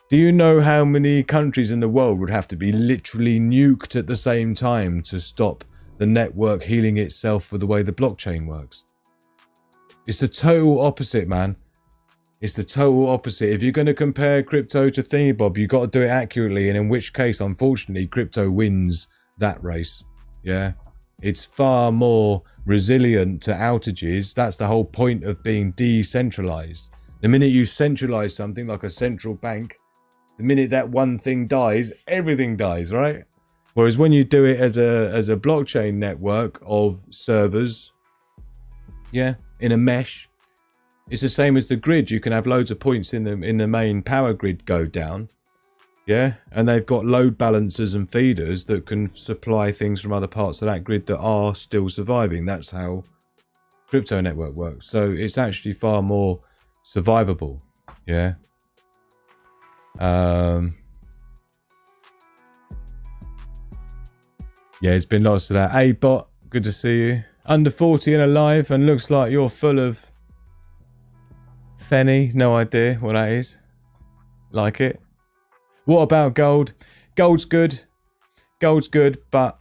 Do you know how many countries in the world would have to be literally nuked at the same time to stop the network healing itself with the way the blockchain works? It's the total opposite, man. It's the total opposite. If you're going to compare crypto to Thingybob, you've got to do it accurately, and in which case, unfortunately, crypto wins that race. Yeah? It's far more resilient to outages. That's the whole point of being decentralized. The minute you centralize something like a central bank, the minute that one thing dies, everything dies, right? Whereas when you do it as a blockchain network of servers, yeah, in a mesh, it's the same as the grid. You can have loads of points in the main power grid go down, yeah, and they've got load balancers and feeders that can supply things from other parts of that grid that are still surviving. That's how crypto network works. So it's actually far more survivable, yeah. Yeah, it's been lots of that. Hey, bot, good to see you. Under 40 and alive, and looks like you're full of Fenny. No idea what that is. Like it. What about gold? Gold's good. Gold's good, but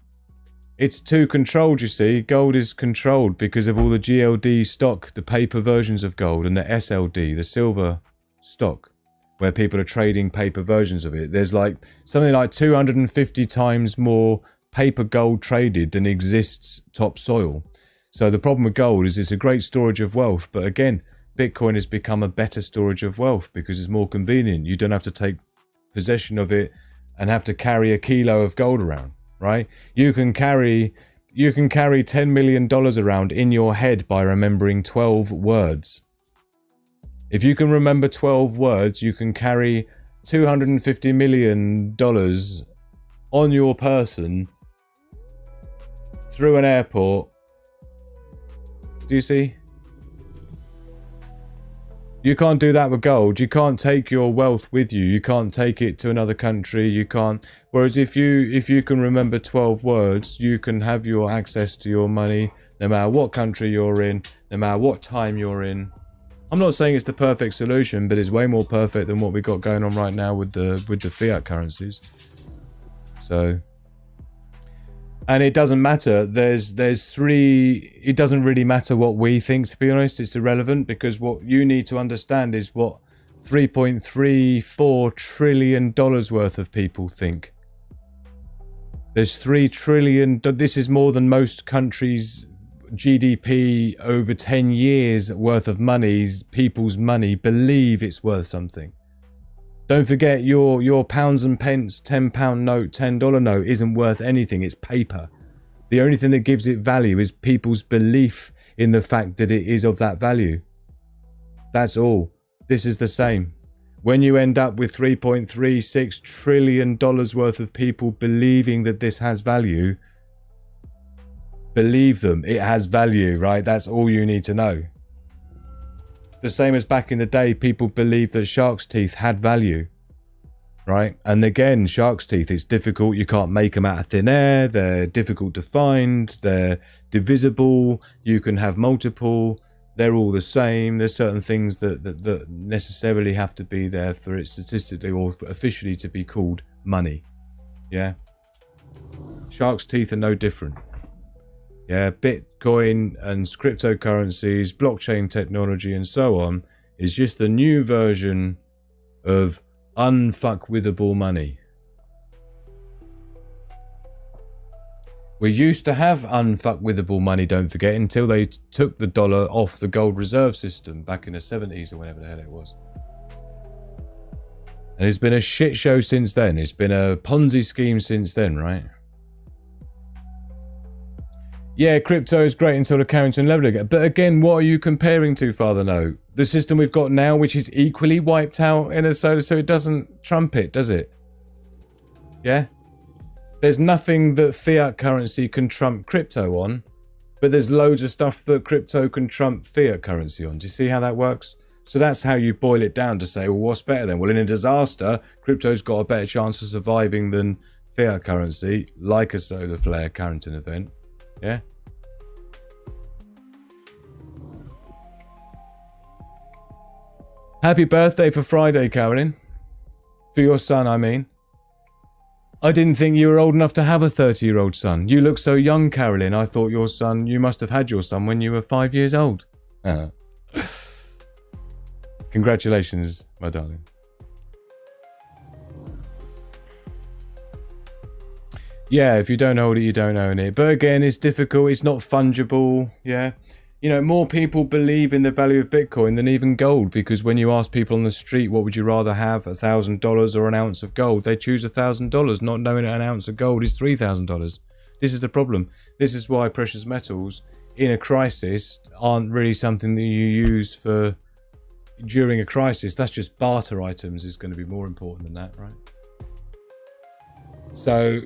it's too controlled, you see. Gold is controlled because of all the GLD stock, the paper versions of gold, and the SLD, the silver stock, where people are trading paper versions of it. There's like something like 250 times more paper gold traded than exists topsoil. So the problem with gold is it's a great storage of wealth, but again, Bitcoin has become a better storage of wealth because it's more convenient. You don't have to take possession of it and have to carry a kilo of gold around, right? You can carry $10 million around in your head by remembering 12 words. If you can remember 12 words, you can carry $250 million on your person through an airport. Do you see? You can't do that with gold. You can't take your wealth with you. You can't take it to another country. You can't. Whereas if you can remember 12 words, you can have your access to your money no matter what country you're in, no matter what time you're in. I'm not saying it's the perfect solution, but it's way more perfect than what we got going on right now with the fiat currencies. So, and it doesn't matter. There's three. It doesn't really matter what we think, to be honest. It's irrelevant, because what you need to understand is what $3.34 trillion worth of people think. There's 3 trillion. This is more than most countries GDP over 10 years worth of money, people's money, believe it's worth something. Don't forget your pounds and pence, £10 note, $10 note isn't worth anything. It's paper. The only thing that gives it value is people's belief in the fact that it is of that value. That's all. This is the same. When you end up with $3.36 trillion worth of people believing that this has value, believe them, it has value, right? That's all you need to know. The same as back in the day, people believed that shark's teeth had value, right? And again, shark's teeth, it's difficult. You can't make them out of thin air. They're difficult to find. They're divisible. You can have multiple. They're all the same. There's certain things that necessarily have to be there for it statistically or officially to be called money. Yeah. Shark's teeth are no different. Yeah, Bitcoin and cryptocurrencies, blockchain technology and so on is just the new version of unfuckwithable money. We used to have unfuckwithable money, don't forget, until they took the dollar off the gold reserve system back in the 70s or whenever the hell it was. And it's been a shit show since then. It's been a Ponzi scheme since then, right? Yeah, crypto is great until the Carrington level again. But again, what are you comparing to, Father No? The system we've got now, which is equally wiped out in a soda, so it doesn't trump it, does it? Yeah? There's nothing that fiat currency can trump crypto on, but there's loads of stuff that crypto can trump fiat currency on. Do you see how that works? So that's how you boil it down to say, well, what's better then? Well, in a disaster, crypto's got a better chance of surviving than fiat currency, like a solar flare Carrington event. Yeah. Happy birthday for Friday, Carolyn. For your son, I mean. I didn't think you were old enough to have a 30-year-old son. You look so young, Carolyn. I thought your son, you must have had your son when you were 5 years old. Congratulations, my darling. Yeah, if you don't own it, you don't own it. But again, it's difficult. It's not fungible. Yeah. You know, more people believe in the value of Bitcoin than even gold, because when you ask people on the street, what would you rather have, $1,000 or an ounce of gold? They choose $1,000, not knowing that an ounce of gold is $3,000. This is the problem. This is why precious metals in a crisis aren't really something that you use for during a crisis. That's just barter items is going to be more important than that, right? So,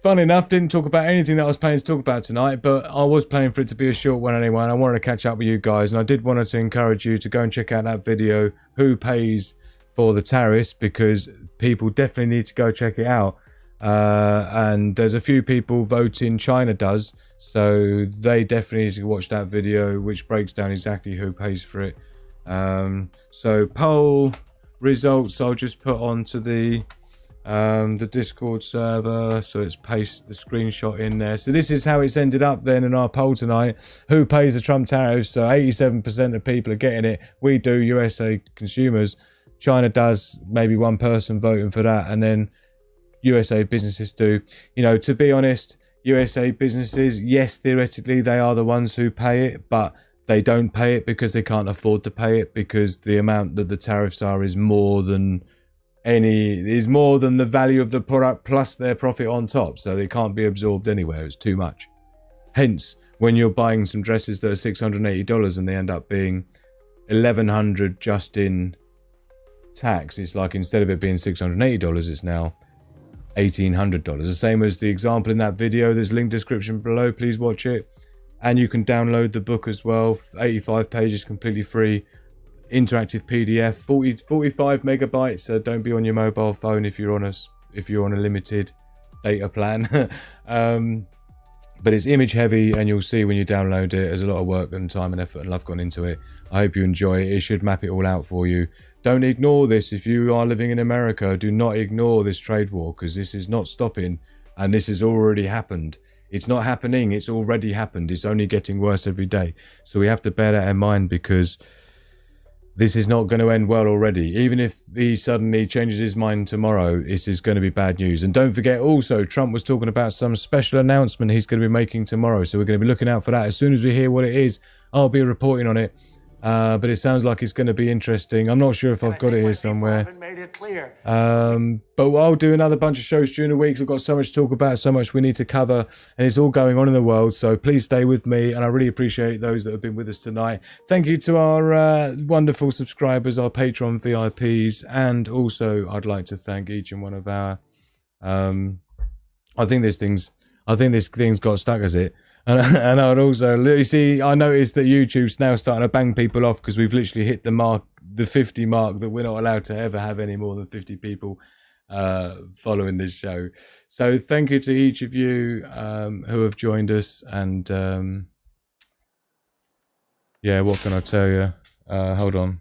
fun enough, didn't talk about anything that I was planning to talk about tonight, but I was planning for it to be a short one anyway, and I wanted to catch up with you guys, and I did want to encourage you to go and check out that video, Who Pays for the Tariffs, because people definitely need to go check it out. And there's a few people voting China does, so they definitely need to watch that video, which breaks down exactly who pays for it. So poll results I'll just put onto the Discord server, so it's paste the screenshot in there. So this is how it's ended up then in our poll tonight. Who pays the Trump tariffs? So 87% of people are getting it. We do, USA consumers. China does, maybe one person voting for that, and then USA businesses do. You know, to be honest, USA businesses, yes, theoretically they are the ones who pay it, but they don't pay it because they can't afford to pay it, because the amount that the tariffs are is more than the value of the product plus their profit on top, so they can't be absorbed anywhere. It's too much. Hence, when you're buying some dresses that are $680 and they end up being $1,100 just in tax, it's like instead of it being $680, it's now $1,800. The same as the example in that video. There's link description below. Please watch it, and you can download the book as well. 85 pages, completely free. Interactive PDF, 45 megabytes. So don't be on your mobile phone if you're on a limited data plan. But it's image heavy, and you'll see when you download it, there's a lot of work and time and effort and love gone into it. I hope you enjoy it. It should map it all out for you. Don't ignore this. If you are living in America, do not ignore this trade war, because this is not stopping, and this has already happened. It's not happening, it's already happened. It's only getting worse every day. So we have to bear that in mind, because this is not going to end well already. Even if he suddenly changes his mind tomorrow, this is going to be bad news. And don't forget also, Trump was talking about some special announcement he's going to be making tomorrow. So we're going to be looking out for that. As soon as we hear what it is, I'll be reporting on it. But it sounds like it's going to be interesting. I'm not sure if I've got it here somewhere. But I'll do another bunch of shows during the weeks. I've got so much to talk about, so much we need to cover, and it's all going on in the world. So please stay with me, and I really appreciate those that have been with us tonight. Thank you to our wonderful subscribers, our Patreon VIPs, and also I'd like to thank each and one of our. I think this thing's got stuck as it. And I'd also, you see, I noticed that YouTube's now starting to bang people off because we've literally hit the mark, the 50 mark, that we're not allowed to ever have any more than 50 people following this show. So thank you to each of you who have joined us. And yeah, what can I tell you? Hold on.